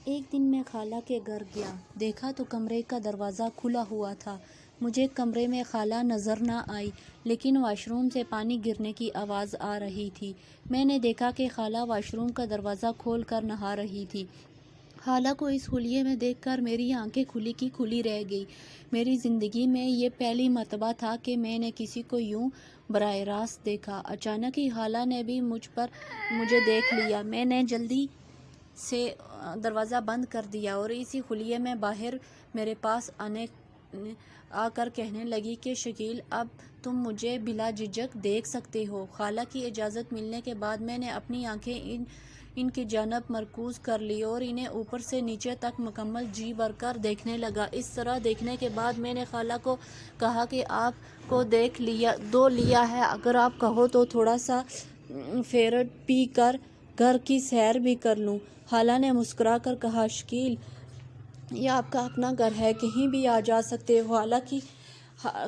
ایک دن میں خالہ کے گھر گیا، دیکھا تو کمرے کا دروازہ کھلا ہوا تھا۔ مجھے کمرے میں خالہ نظر نہ آئی، لیکن واش روم سے پانی گرنے کی آواز آ رہی تھی۔ میں نے دیکھا کہ خالہ واش روم کا دروازہ کھول کر نہا رہی تھی۔ خالہ کو اس حلیے میں دیکھ کر میری آنکھیں کھلی کی کھلی رہ گئی۔ میری زندگی میں یہ پہلی مرتبہ تھا کہ میں نے کسی کو یوں براہ راست دیکھا۔ اچانک ہی خالہ نے بھی مجھے دیکھ لیا۔ میں نے جلدی سے دروازہ بند کر دیا اور اسی خلیے میں باہر میرے پاس آ کر کہنے لگی کہ شکیل، اب تم مجھے بلا جھجک دیکھ سکتے ہو۔ خالہ کی اجازت ملنے کے بعد میں نے اپنی آنکھیں ان کی جانب مرکوز کر لی اور انہیں اوپر سے نیچے تک مکمل جی بھر کر دیکھنے لگا۔ اس طرح دیکھنے کے بعد میں نے خالہ کو کہا کہ آپ کو دیکھ لیا ہے، اگر آپ کہو تو تھوڑا سا فیرڈ پی کر گھر کی سیر بھی کر لوں۔ خالہ نے مسکرا کر کہا، شکیل، یہ آپ کا اپنا گھر ہے، کہیں بھی آ جا سکتے ہو۔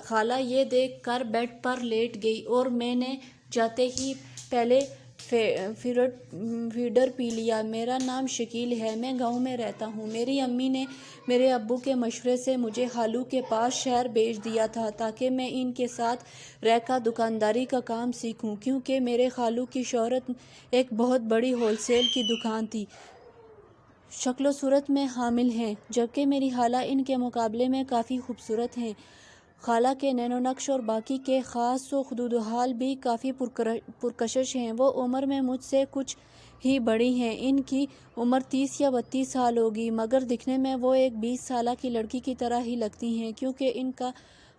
خالہ یہ دیکھ کر بیڈ پر لیٹ گئی اور میں نے جاتے ہی پہلے فیڈر پی لیا۔ میرا نام شکیل ہے، میں گاؤں میں رہتا ہوں۔ میری امی نے میرے ابو کے مشورے سے مجھے خالو کے پاس شہر بھیج دیا تھا تاکہ میں ان کے ساتھ رہ کر دکانداری کا کام سیکھوں، کیونکہ میرے خالو کی شوہرت ایک بہت بڑی ہول سیل کی دکان تھی۔ شکل و صورت میں حامل ہیں، جبکہ میری خالہ ان کے مقابلے میں کافی خوبصورت ہیں۔ خالہ کے نین و نقش اور باقی کے خاص و خدود و حال بھی کافی پرکشش ہیں۔ وہ عمر میں مجھ سے کچھ ہی بڑی ہیں، ان کی عمر 30 یا 32 سال ہوگی، مگر دکھنے میں وہ ایک 20 سالہ کی لڑکی کی طرح ہی لگتی ہیں، کیونکہ ان کا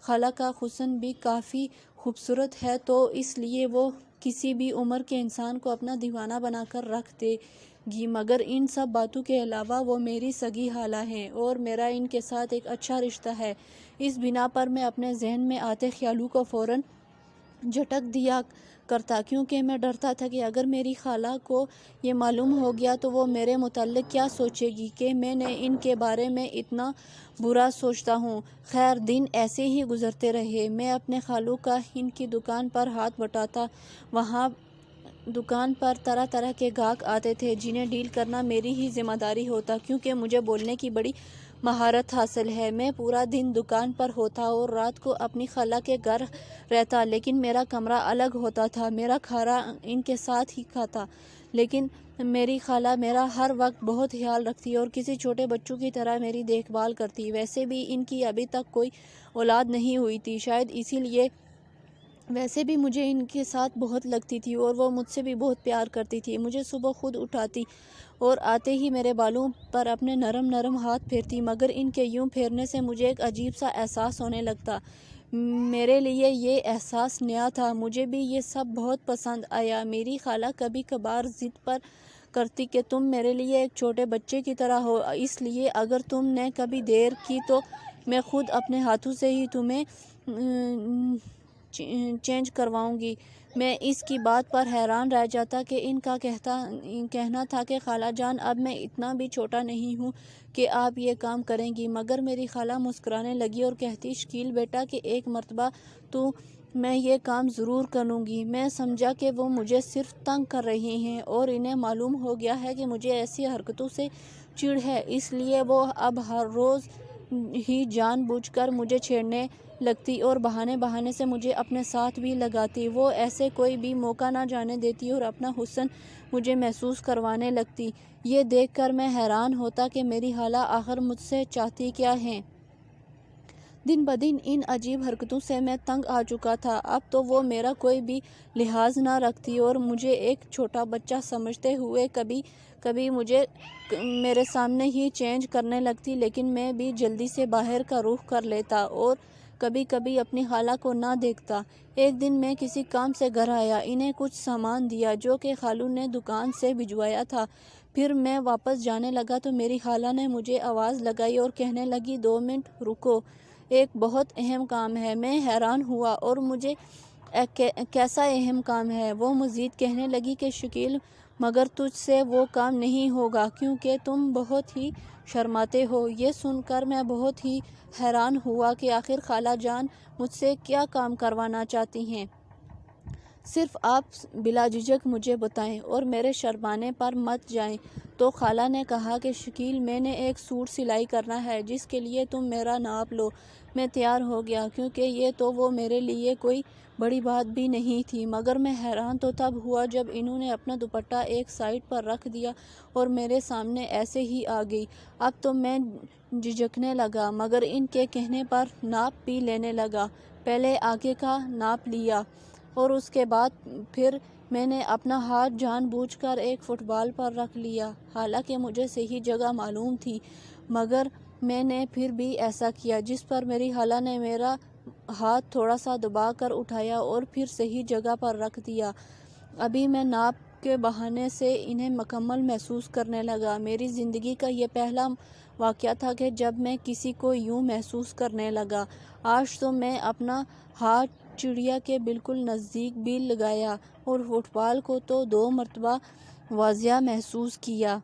خالہ کا حسن بھی کافی خوبصورت ہے، تو اس لیے وہ کسی بھی عمر کے انسان کو اپنا دیوانہ بنا کر رکھ دے گی۔ مگر ان سب باتوں کے علاوہ وہ میری سگی خالہ ہیں اور میرا ان کے ساتھ ایک اچھا رشتہ ہے۔ اس بنا پر میں اپنے ذہن میں آتے خیالوں کو فوراً جھٹک دیا کرتا، کیونکہ میں ڈرتا تھا کہ اگر میری خالہ کو یہ معلوم ہو گیا تو وہ میرے متعلق کیا سوچے گی کہ میں نے ان کے بارے میں اتنا برا سوچتا ہوں۔ خیر، دن ایسے ہی گزرتے رہے۔ میں اپنے خالو کا ان کی دکان پر ہاتھ بٹاتا۔ وہاں دکان پر طرح طرح کے گاہک آتے تھے، جنہیں ڈیل کرنا میری ہی ذمہ داری ہوتا، کیونکہ مجھے بولنے کی بڑی مہارت حاصل ہے۔ میں پورا دن دکان پر ہوتا اور رات کو اپنی خالہ کے گھر رہتا، لیکن میرا کمرہ الگ ہوتا تھا۔ میرا کھانا ان کے ساتھ ہی کھاتا، لیکن میری خالہ میرا ہر وقت بہت خیال رکھتی اور کسی چھوٹے بچوں کی طرح میری دیکھ بھال کرتی۔ ویسے بھی ان کی ابھی تک کوئی اولاد نہیں ہوئی تھی، شاید اسی لیے ویسے بھی مجھے ان کے ساتھ بہت لگتی تھی اور وہ مجھ سے بھی بہت پیار کرتی تھی۔ مجھے صبح خود اٹھاتی اور آتے ہی میرے بالوں پر اپنے نرم نرم ہاتھ پھیرتی، مگر ان کے یوں پھیرنے سے مجھے ایک عجیب سا احساس ہونے لگتا۔ میرے لیے یہ احساس نیا تھا، مجھے بھی یہ سب بہت پسند آیا۔ میری خالہ کبھی کبھار ضد پر کرتی کہ تم میرے لیے ایک چھوٹے بچے کی طرح ہو، اس لیے اگر تم نے کبھی دیر کی تو میں خود اپنے ہاتھوں سے ہی تمہیں چینج کرواؤں گی۔ میں اس کی بات پر حیران رہ جاتا کہ ان کا کہنا تھا کہ خالہ جان، اب میں اتنا بھی چھوٹا نہیں ہوں کہ آپ یہ کام کریں گی، مگر میری خالہ مسکرانے لگی اور کہتی، شکیل بیٹا، کہ ایک مرتبہ تو میں یہ کام ضرور کروں گی۔ میں سمجھا کہ وہ مجھے صرف تنگ کر رہی ہیں اور انہیں معلوم ہو گیا ہے کہ مجھے ایسی حرکتوں سے چڑ ہے، اس لیے وہ اب ہر روز ہی جان بوجھ کر مجھے چھیڑنے لگتی اور بہانے سے مجھے اپنے ساتھ بھی لگاتی۔ وہ ایسے کوئی بھی موقع نہ جانے دیتی اور اپنا حسن مجھے محسوس کروانے لگتی۔ یہ دیکھ کر میں حیران ہوتا کہ میری خالہ آخر مجھ سے چاہتی کیا ہیں۔ دن بدن ان عجیب حرکتوں سے میں تنگ آ چکا تھا۔ اب تو وہ میرا کوئی بھی لحاظ نہ رکھتی اور مجھے ایک چھوٹا بچہ سمجھتے ہوئے کبھی کبھی مجھے میرے سامنے ہی چینج کرنے لگتی، لیکن میں بھی جلدی سے باہر کا رخ کر لیتا اور کبھی کبھی اپنی خالہ کو نہ دیکھتا۔ ایک دن میں کسی کام سے گھر آیا، انہیں کچھ سامان دیا جو کہ خالو نے دکان سے بھجوایا تھا۔ پھر میں واپس جانے لگا تو میری خالہ نے مجھے آواز لگائی اور کہنے لگی، 2 منٹ رکو، ایک بہت اہم کام ہے۔ میں حیران ہوا اور مجھے کیسا اہم کام ہے؟ وہ مزید کہنے لگی کہ شکیل، مگر تجھ سے وہ کام نہیں ہوگا کیونکہ تم بہت ہی شرماتے ہو۔ یہ سن کر میں بہت ہی حیران ہوا کہ آخر خالہ جان مجھ سے کیا کام کروانا چاہتی ہیں۔ صرف آپ بلا جھجک مجھے بتائیں اور میرے شرمانے پر مت جائیں۔ تو خالہ نے کہا کہ شکیل، میں نے ایک سوٹ سلائی کرنا ہے جس کے لیے تم میرا ناپ لو۔ میں تیار ہو گیا کیونکہ یہ تو وہ میرے لیے کوئی بڑی بات بھی نہیں تھی، مگر میں حیران تو تب ہوا جب انہوں نے اپنا دوپٹہ ایک سائیڈ پر رکھ دیا اور میرے سامنے ایسے ہی آ گئی۔ اب تو میں جھجکنے لگا مگر ان کے کہنے پر ناپ بھی لینے لگا۔ پہلے آگے کا ناپ لیا اور اس کے بعد پھر میں نے اپنا ہاتھ جان بوجھ کر ایک فٹ بال پر رکھ لیا، حالانکہ مجھے صحیح جگہ معلوم تھی، مگر میں نے پھر بھی ایسا کیا، جس پر میری خالہ نے میرا ہاتھ تھوڑا سا دبا کر اٹھایا اور پھر صحیح جگہ پر رکھ دیا۔ ابھی میں ناپ کے بہانے سے انہیں مکمل محسوس کرنے لگا۔ میری زندگی کا یہ پہلا واقعہ تھا کہ جب میں کسی کو یوں محسوس کرنے لگا۔ آج تو میں اپنا ہاتھ چڑیا کے بالکل نزدیک بھی لگایا اور فٹ بال کو تو 2 مرتبہ واضح محسوس کیا۔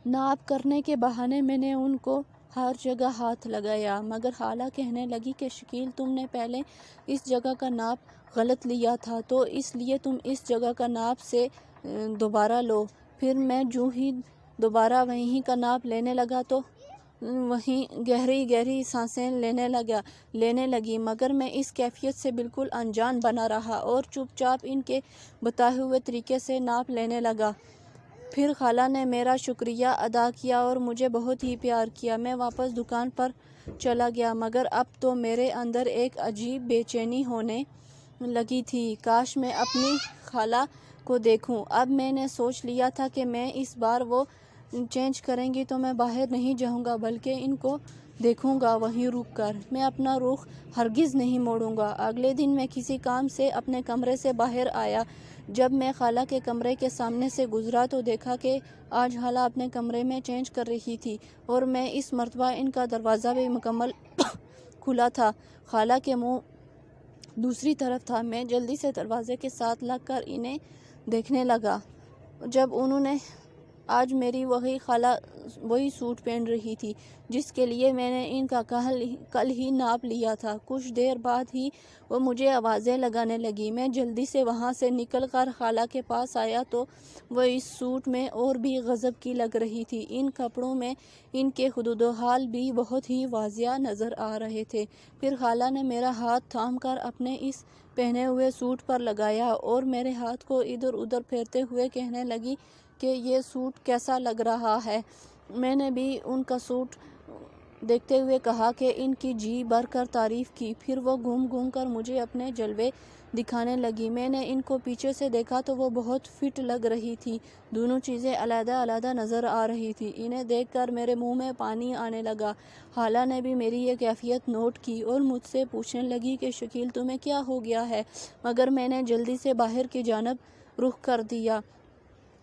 ناپ کرنے کے بہانے میں نے ان کو ہر جگہ ہاتھ لگایا، مگر خالہ کہنے لگی کہ شکیل، تم نے پہلے اس جگہ کا ناپ غلط لیا تھا تو اس لیے تم اس جگہ کا ناپ سے دوبارہ لو۔ پھر میں جو ہی دوبارہ وہیں کا ناپ لینے لگا تو وہیں گہری گہری سانسیں لینے لگی، مگر میں اس کیفیت سے بالکل انجان بنا رہا اور چپ چاپ ان کے بتائے ہوئے طریقے سے ناپ لینے لگا۔ پھر خالہ نے میرا شکریہ ادا کیا اور مجھے بہت ہی پیار کیا۔ میں واپس دکان پر چلا گیا، مگر اب تو میرے اندر ایک عجیب بے چینی ہونے لگی تھی۔ کاش میں اپنی خالہ کو دیکھوں۔ اب میں نے سوچ لیا تھا کہ میں اس بار وہ چینج کریں گی تو میں باہر نہیں جاؤں گا بلکہ ان کو دیکھوں گا وہیں رک کر۔ میں اپنا رخ ہرگز نہیں موڑوں گا۔ اگلے دن میں کسی کام سے اپنے کمرے سے باہر آیا۔ جب میں خالہ کے کمرے کے سامنے سے گزرا تو دیکھا کہ آج خالہ اپنے کمرے میں چینج کر رہی تھی اور میں اس مرتبہ ان کا دروازہ بھی مکمل کھلا تھا۔ خالہ کے منہ دوسری طرف تھا۔ میں جلدی سے دروازے کے ساتھ لگ کر انہیں دیکھنے لگا۔ جب انہوں نے آج میری خالہ وہی سوٹ پہن رہی تھی جس کے لیے میں نے ان کا کل ہی ناپ لیا تھا۔ کچھ دیر بعد ہی وہ مجھے آوازیں لگانے لگی۔ میں جلدی سے وہاں سے نکل کر خالہ کے پاس آیا تو وہ اس سوٹ میں اور بھی غضب کی لگ رہی تھی۔ ان کپڑوں میں ان کے حدود و حال بھی بہت ہی واضح نظر آ رہے تھے۔ پھر خالہ نے میرا ہاتھ تھام کر اپنے اس پہنے ہوئے سوٹ پر لگایا اور میرے ہاتھ کو ادھر ادھر پھیرتے ہوئے کہنے لگی کہ یہ سوٹ کیسا لگ رہا ہے۔ میں نے بھی ان کا سوٹ دیکھتے ہوئے کہا کہ ان کی جی بھر کر تعریف کی۔ پھر وہ گھوم گھوم کر مجھے اپنے جلوے دکھانے لگی۔ میں نے ان کو پیچھے سے دیکھا تو وہ بہت فٹ لگ رہی تھی۔ دونوں چیزیں علیحدہ علیحدہ نظر آ رہی تھی۔ انہیں دیکھ کر میرے منہ میں پانی آنے لگا۔ خالہ نے بھی میری یہ کیفیت نوٹ کی اور مجھ سے پوچھنے لگی کہ شکیل، تمہیں کیا ہو گیا ہے؟ مگر میں نے جلدی سے باہر کی جانب رخ کر دیا۔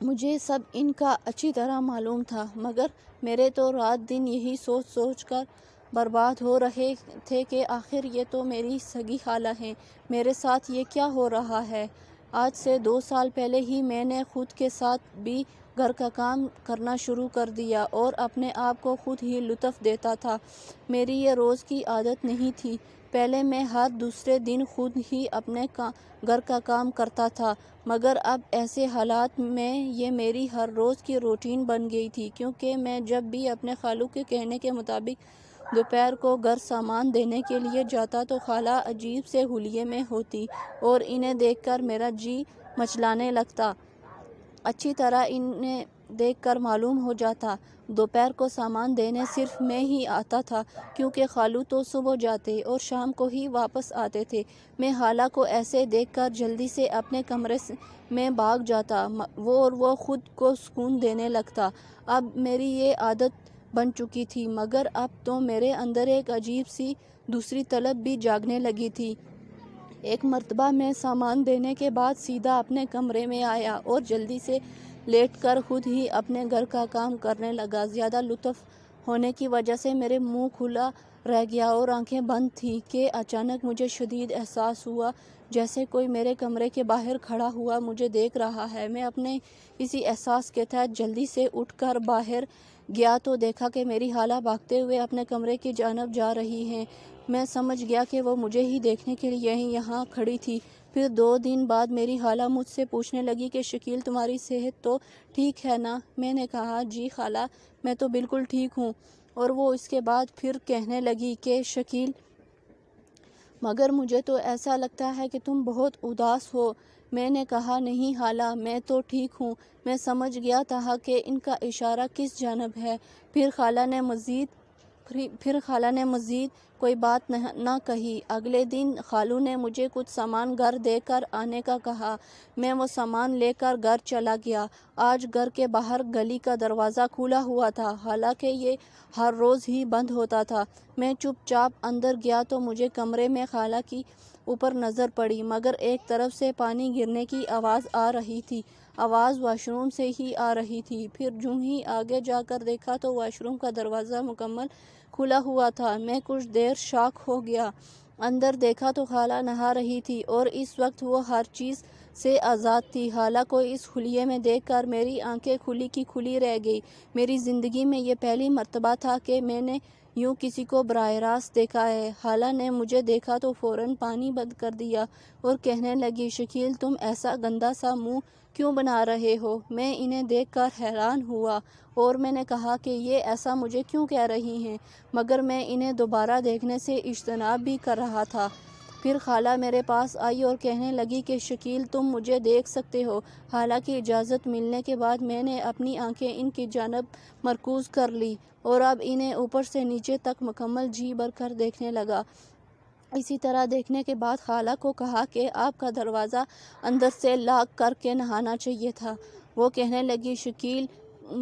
مجھے سب ان کا اچھی طرح معلوم تھا، مگر میرے تو رات دن یہی سوچ سوچ کر برباد ہو رہے تھے کہ آخر یہ تو میری سگی خالہ ہیں، میرے ساتھ یہ کیا ہو رہا ہے؟ آج سے 2 سال پہلے ہی میں نے خود کے ساتھ بھی گھر کا کام کرنا شروع کر دیا اور اپنے آپ کو خود ہی لطف دیتا تھا۔ میری یہ روز کی عادت نہیں تھی۔ پہلے میں ہر دوسرے دن خود ہی اپنے گھر کا کام کرتا تھا، مگر اب ایسے حالات میں یہ میری ہر روز کی روٹین بن گئی تھی، کیونکہ میں جب بھی اپنے خالو کے کہنے کے مطابق دوپہر کو گھر سامان دینے کے لیے جاتا تو خالہ عجیب سے حلیے میں ہوتی اور انہیں دیکھ کر میرا جی مچلانے لگتا۔ اچھی طرح انہیں دیکھ کر معلوم ہو جاتا دوپہر کو سامان دینے صرف میں ہی آتا تھا، کیونکہ خالو تو صبح جاتے اور شام کو ہی واپس آتے تھے۔ میں خالہ کو ایسے دیکھ کر جلدی سے اپنے کمرے میں بھاگ جاتا اور وہ خود کو سکون دینے لگتا۔ اب میری یہ عادت بن چکی تھی، مگر اب تو میرے اندر ایک عجیب سی دوسری طلب بھی جاگنے لگی تھی۔ ایک مرتبہ میں سامان دینے کے بعد سیدھا اپنے کمرے میں آیا اور جلدی سے لیٹ کر خود ہی اپنے گھر کا کام کرنے لگا۔ زیادہ لطف ہونے کی وجہ سے میرے منہ کھلا رہ گیا اور آنکھیں بند تھیں کہ اچانک مجھے شدید احساس ہوا جیسے کوئی میرے کمرے کے باہر کھڑا ہوا مجھے دیکھ رہا ہے۔ میں اپنے اسی احساس کے تحت جلدی سے اٹھ کر باہر گیا تو دیکھا کہ میری خالہ بھاگتے ہوئے اپنے کمرے کی جانب جا رہی ہیں۔ میں سمجھ گیا کہ وہ مجھے ہی دیکھنے کے لیے یہاں کھڑی تھی۔ پھر 2 دن بعد میری خالہ مجھ سے پوچھنے لگی کہ شکیل تمہاری صحت تو ٹھیک ہے نا؟ میں نے کہا جی خالہ میں تو بالکل ٹھیک ہوں۔ اور وہ اس کے بعد پھر کہنے لگی کہ شکیل مگر مجھے تو ایسا لگتا ہے کہ تم بہت اداس ہو۔ میں نے کہا نہیں خالہ میں تو ٹھیک ہوں۔ میں سمجھ گیا تھا کہ ان کا اشارہ کس جانب ہے۔ پھر خالہ نے مزید کوئی بات نہ کہی۔ اگلے دن خالو نے مجھے کچھ سامان گھر دے کر آنے کا کہا۔ میں وہ سامان لے کر گھر چلا گیا۔ آج گھر کے باہر گلی کا دروازہ کھلا ہوا تھا، حالانکہ یہ ہر روز ہی بند ہوتا تھا۔ میں چپ چاپ اندر گیا تو مجھے کمرے میں خالہ کی اوپر نظر پڑی، مگر ایک طرف سے پانی گرنے کی آواز آ رہی تھی۔ آواز واش روم سے ہی آ رہی تھی۔ پھر جوں ہی آگے جا کر دیکھا تو واش روم کا دروازہ مکمل کھلا ہوا تھا۔ میں کچھ دیر شاک ہو گیا۔ اندر دیکھا تو خالہ نہا رہی تھی اور اس وقت وہ ہر چیز سے آزاد تھی۔ خالہ کو اس حلیے میں دیکھ کر میری آنکھیں کھلی کی کھلی رہ گئی۔ میری زندگی میں یہ پہلی مرتبہ تھا کہ میں نے یوں کسی کو براہ راست دیکھا ہے۔ خالہ نے مجھے دیکھا تو فوراً پانی بند کر دیا اور کہنے لگی شکیل تم ایسا گندا سا منہ کیوں بنا رہے ہو؟ میں انہیں دیکھ کر حیران ہوا اور میں نے کہا کہ یہ ایسا مجھے کیوں کہہ رہی ہیں، مگر میں انہیں دوبارہ دیکھنے سے اجتناب بھی کر رہا تھا۔ پھر خالہ میرے پاس آئی اور کہنے لگی کہ شکیل تم مجھے دیکھ سکتے ہو۔ خالہ کی اجازت ملنے کے بعد میں نے اپنی آنکھیں ان کی جانب مرکوز کر لی اور اب انہیں اوپر سے نیچے تک مکمل جی بھر کر دیکھنے لگا۔ اسی طرح دیکھنے کے بعد خالہ کو کہا کہ آپ کا دروازہ اندر سے لاک کر کے نہانا چاہیے تھا۔ وہ کہنے لگی شکیل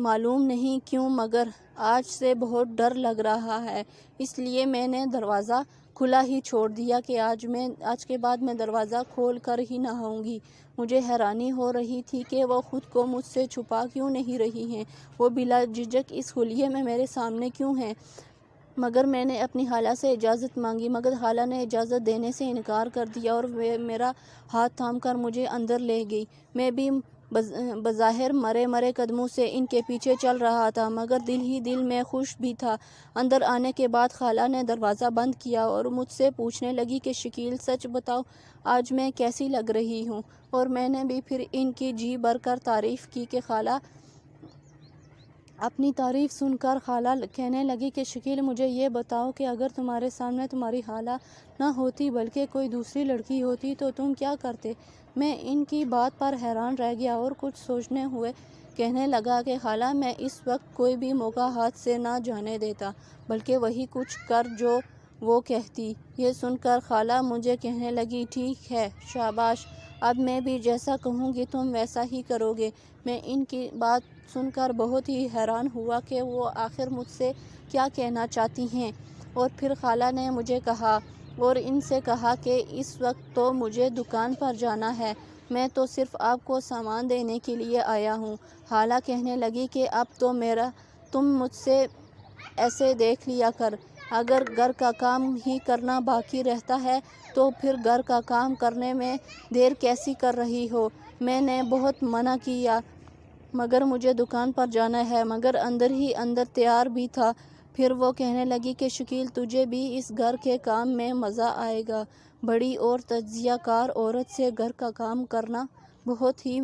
معلوم نہیں کیوں مگر آج سے بہت ڈر لگ رہا ہے، اس لیے میں نے دروازہ کھلا ہی چھوڑ دیا کہ آج کے بعد میں دروازہ کھول کر ہی نہاؤں گی۔ مجھے حیرانی ہو رہی تھی کہ وہ خود کو مجھ سے چھپا کیوں نہیں رہی ہیں، وہ بلا جھجک اس حلیے میں میرے سامنے کیوں ہیں۔ مگر میں نے اپنی خالہ سے اجازت مانگی، مگر خالہ نے اجازت دینے سے انکار کر دیا اور میرا ہاتھ تھام کر مجھے اندر لے گئی۔ میں بھی بظاہر مرے قدموں سے ان کے پیچھے چل رہا تھا، مگر دل ہی دل میں خوش بھی تھا۔ اندر آنے کے بعد خالہ نے دروازہ بند کیا اور مجھ سے پوچھنے لگی کہ شکیل سچ بتاؤ آج میں کیسی لگ رہی ہوں؟ اور میں نے بھی پھر ان کی جی بھر کر تعریف کی کہ خالہ اپنی تعریف سن کر خالہ کہنے لگی کہ شکیل مجھے یہ بتاؤ کہ اگر تمہارے سامنے تمہاری خالہ نہ ہوتی بلکہ کوئی دوسری لڑکی ہوتی تو تم کیا کرتے؟ میں ان کی بات پر حیران رہ گیا اور کچھ سوچنے ہوئے کہنے لگا کہ خالہ میں اس وقت کوئی بھی موقع ہاتھ سے نہ جانے دیتا، بلکہ وہی کچھ کر جو وہ کہتی۔ یہ سن کر خالہ مجھے کہنے لگی ٹھیک ہے شاباش، اب میں بھی جیسا کہوں گی تم ویسا ہی کرو گے۔ میں ان کی بات سن کر بہت ہی حیران ہوا کہ وہ آخر مجھ سے کیا کہنا چاہتی ہیں، اور پھر خالہ نے مجھے کہا اور ان سے کہا کہ اس وقت تو مجھے دکان پر جانا ہے، میں تو صرف آپ کو سامان دینے کے لیے آیا ہوں۔ خالہ کہنے لگی کہ اب تو تم مجھ سے ایسے دیکھ لیا کر، اگر گھر کا کام ہی کرنا باقی رہتا ہے تو پھر گھر کا کام کرنے میں دیر کیسی کر رہی ہو؟ میں نے بہت منع کیا مگر مجھے دکان پر جانا ہے، مگر اندر ہی اندر تیار بھی تھا۔ پھر وہ کہنے لگی کہ شکیل تجھے بھی اس گھر کے کام میں مزہ آئے گا۔ بڑی اور تجزیہ کار عورت سے گھر کا کام کرنا بہت ہی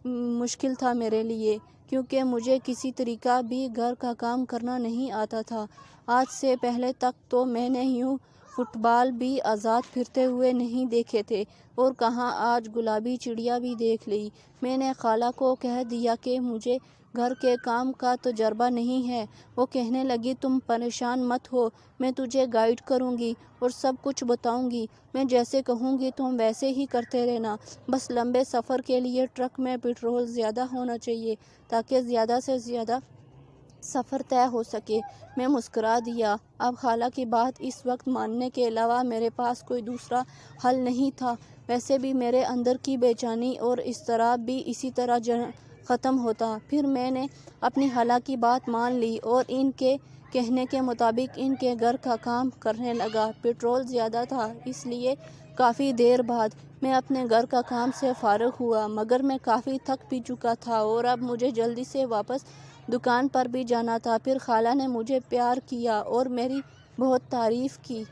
مشکل تھا میرے لیے، کیونکہ مجھے کسی طریقہ بھی گھر کا کام کرنا نہیں آتا تھا۔ آج سے پہلے تک تو میں نے یوں فٹ بال بھی آزاد پھرتے ہوئے نہیں دیکھے تھے، اور کہاں آج گلابی چڑیا بھی دیکھ لی۔ میں نے خالہ کو کہہ دیا کہ مجھے گھر کے کام کا تجربہ نہیں ہے۔ وہ کہنے لگی تم پریشان مت ہو، میں تجھے گائیڈ کروں گی اور سب کچھ بتاؤں گی، میں جیسے کہوں گی تم ویسے ہی کرتے رہنا، بس لمبے سفر کے لیے ٹرک میں پیٹرول زیادہ ہونا چاہیے تاکہ زیادہ سے زیادہ سفر طے ہو سکے۔ میں مسکرا دیا۔ اب خالہ کی بات اس وقت ماننے کے علاوہ میرے پاس کوئی دوسرا حل نہیں تھا۔ ویسے بھی میرے اندر کی بے چینی اور اضطراب بھی اسی طرح ختم ہوتا۔ پھر میں نے اپنی خالہ کی بات مان لی اور ان کے کہنے کے مطابق ان کے گھر کا کام کرنے لگا۔ پیٹرول زیادہ تھا، اس لیے کافی دیر بعد میں اپنے گھر کا کام سے فارغ ہوا، مگر میں کافی تھک بھی چکا تھا اور اب مجھے جلدی سے واپس دکان پر بھی جانا تھا۔ پھر خالہ نے مجھے پیار کیا اور میری بہت تعریف کی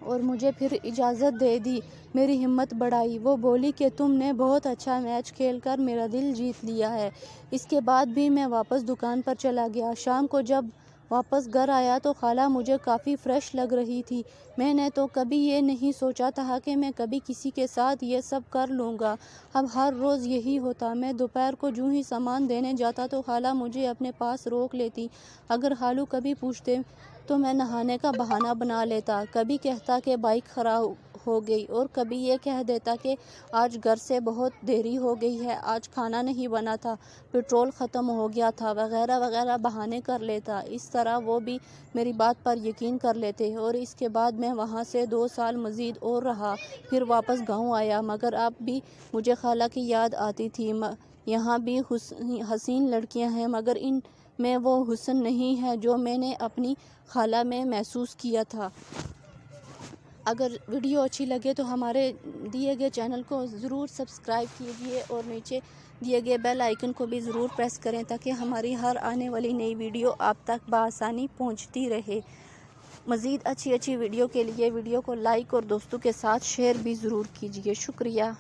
اور مجھے پھر اجازت دے دی، میری ہمت بڑھائی۔ وہ بولی کہ تم نے بہت اچھا میچ کھیل کر میرا دل جیت لیا ہے۔ اس کے بعد بھی میں واپس دکان پر چلا گیا۔ شام کو جب واپس گھر آیا تو خالہ مجھے کافی فریش لگ رہی تھی۔ میں نے تو کبھی یہ نہیں سوچا تھا کہ میں کبھی کسی کے ساتھ یہ سب کر لوں گا۔ اب ہر روز یہی ہوتا۔ میں دوپہر کو جوں ہی سامان دینے جاتا تو خالہ مجھے اپنے پاس روک لیتی۔ اگر خالو کبھی پوچھتے تو میں نہانے کا بہانہ بنا لیتا، کبھی کہتا کہ بائیک خراب ہو گئی، اور کبھی یہ کہہ دیتا کہ آج گھر سے بہت دیری ہو گئی ہے، آج کھانا نہیں بنا تھا، پیٹرول ختم ہو گیا تھا، وغیرہ وغیرہ بہانے کر لیتا۔ اس طرح وہ بھی میری بات پر یقین کر لیتے، اور اس کے بعد میں وہاں سے 2 سال مزید اور رہا، پھر واپس گاؤں آیا۔ مگر اب بھی مجھے خالہ کی یاد آتی تھی۔ یہاں بھی حسین لڑکیاں ہیں، مگر ان میں وہ حسن نہیں ہے جو میں نے اپنی خالہ میں محسوس کیا تھا۔ اگر ویڈیو اچھی لگے تو ہمارے دیے گئے چینل کو ضرور سبسکرائب کیجیے، اور نیچے دیے گئے بیل آئیکن کو بھی ضرور پریس کریں تاکہ ہماری ہر آنے والی نئی ویڈیو آپ تک بآسانی پہنچتی رہے۔ مزید اچھی ویڈیو کے لیے ویڈیو کو لائک اور دوستوں کے ساتھ شیئر بھی ضرور کیجیے۔ شکریہ۔